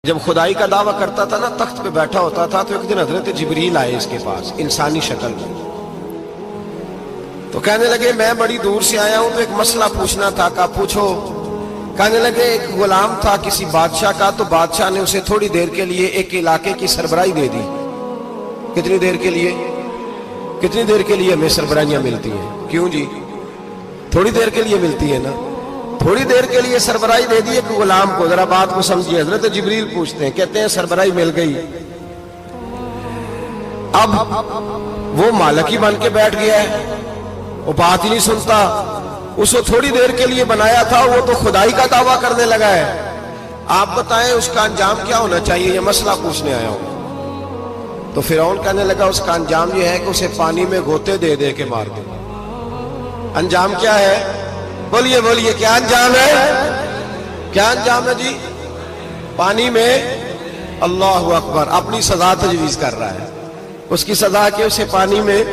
جب خدائی کا دعویٰ کرتا تھا نا، تخت پہ بیٹھا ہوتا تھا، تو ایک دن حضرت جبریل آئے اس کے پاس انسانی شکل میں، تو کہنے لگے میں بڑی دور سے آیا ہوں، تو ایک مسئلہ پوچھنا تھا۔ کہا پوچھو۔ کہنے لگے ایک غلام تھا کسی بادشاہ کا، تو بادشاہ نے اسے تھوڑی دیر کے لیے ایک علاقے کی سربراہی دے دی۔ کتنی دیر کے لیے؟ کتنی دیر کے لیے ہمیں سربراہیاں ملتی ہیں؟ کیوں جی؟ تھوڑی دیر کے لیے ملتی ہے نا، تھوڑی دیر کے لیے سربراہی دے دی ایک غلام کو۔ ذرا بات کو سمجھیے، حضرت جبریل پوچھتے ہیں، کہتے ہیں سربراہی مل گئی، اب وہ مالک ہی بن کے بیٹھ گیا ہے، وہ بات ہی نہیں سنتا، اس کو تھوڑی دیر کے لیے بنایا تھا، وہ تو خدائی کا دعویٰ کرنے لگا ہے، آپ بتائیں اس کا انجام کیا ہونا چاہیے؟ یہ مسئلہ پوچھنے آیا ہوں۔ تو فرعون کہنے لگا اس کا انجام یہ ہے کہ اسے پانی میں غوطے دے دے کے مار دے۔ انجام کیا ہے؟ بولیے بولیے، کیا انجام ہے؟ کیا انجام ہے جی؟ پانی میں، اللہ اکبر، اپنی سزا تجویز کر رہا ہے۔ اس کی سزا کہ اسے پانی میں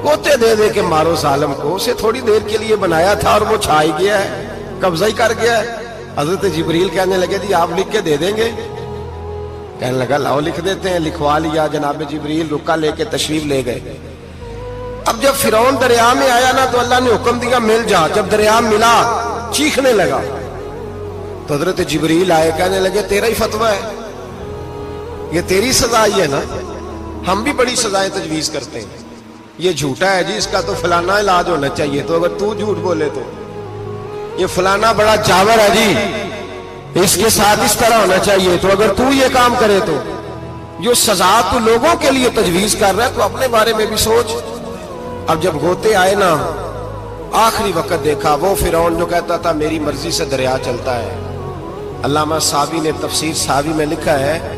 غوطے دے دے کے مارو ظالم کو، اسے تھوڑی دیر کے لیے بنایا تھا اور وہ چھائی گیا ہے، قبضہ ہی کر گیا ہے۔ حضرت جبریل کہنے لگے جی آپ لکھ کے دے دیں گے؟ کہنے لگا لاؤ لکھ دیتے ہیں۔ لکھوا لیا، جناب جبریل رکا لے کے تشریف لے گئے۔ اب جب فرعون دریا میں آیا نا، تو اللہ نے حکم دیا مل جا۔ جب دریا ملا چیخنے لگا، تو حضرت جبریل آئے، کہنے لگے تیرا ہی فتویٰ ہے، یہ تیری سزا ہی ہے نا، ہم بھی بڑی سزائیں تجویز کرتے ہیں، یہ جھوٹا ہے جی، اس کا تو فلانا علاج ہونا چاہیے، تو اگر تو جھوٹ بولے تو یہ فلانا بڑا جاور ہے جی، اس کے ساتھ اس طرح ہونا چاہیے، تو اگر تو یہ کام کرے تو جو سزا تو لوگوں کے لیے تجویز کر رہا ہے، تو اپنے بارے میں بھی سوچ۔ اب جب غوطے آئے نا، آخری وقت دیکھا وہ فرعون جو کہتا تھا میری مرضی سے دریا چلتا ہے، علامہ صاوی نے تفسیر صاوی میں لکھا ہے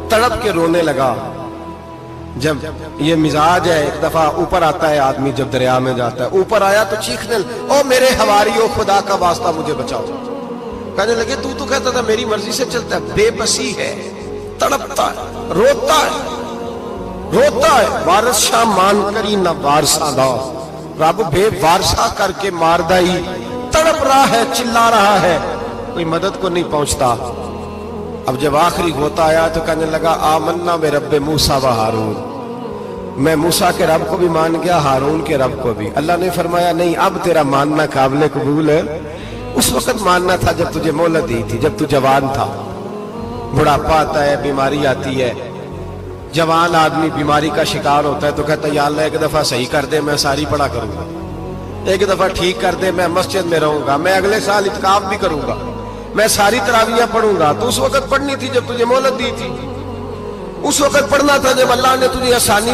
تڑپ کے رونے لگا۔ جب یہ مزاج ہے، ایک دفعہ اوپر آتا ہے آدمی جب دریا میں جاتا ہے، اوپر آیا تو چیخنے او میرے حواریو خدا کا واسطہ مجھے بچاؤ۔ کہنے لگے تو کہتا تھا میری مرضی سے چلتا ہے، بے بسی ہے، تڑپتا ہے، روتا ہے، روتا ہے، وارث شاہ مان کری نہ وارثہ دا، رب بے وارثہ کر کے مار دائی، تڑپ رہا ہے، چلا رہا ہے، کوئی مدد کو نہیں پہنچتا۔ اب جب آخری غوطہ آیا تو کہنے لگا آمنا برب موسیٰ و ہارون، میں موسیٰ کے رب کو بھی مان گیا، ہارون کے رب کو بھی۔ اللہ نے فرمایا نہیں، اب تیرا ماننا قابل قبول ہے، اس وقت ماننا تھا جب تجھے مہلت دی تھی، جب تو جوان تھا۔ بڑھاپا آتا ہے، بیماری آتی ہے، جوان آدمی بیماری کا شکار ہوتا ہے تو کہتا ہے یا اللہ ایک دفعہ صحیح کر دے، میں ساری پڑھا کروں گا، ایک دفعہ ٹھیک کر دے، میں مسجد میں رہوں گا، میں اگلے سال اعتکاف بھی کروں گا، میں ساری تراویحیں پڑھوں گا۔ تو اس وقت پڑھنی تھی جب تجھے مہلت دی تھی، اس وقت پڑھنا تھا جب اللہ نے تجھے آسانی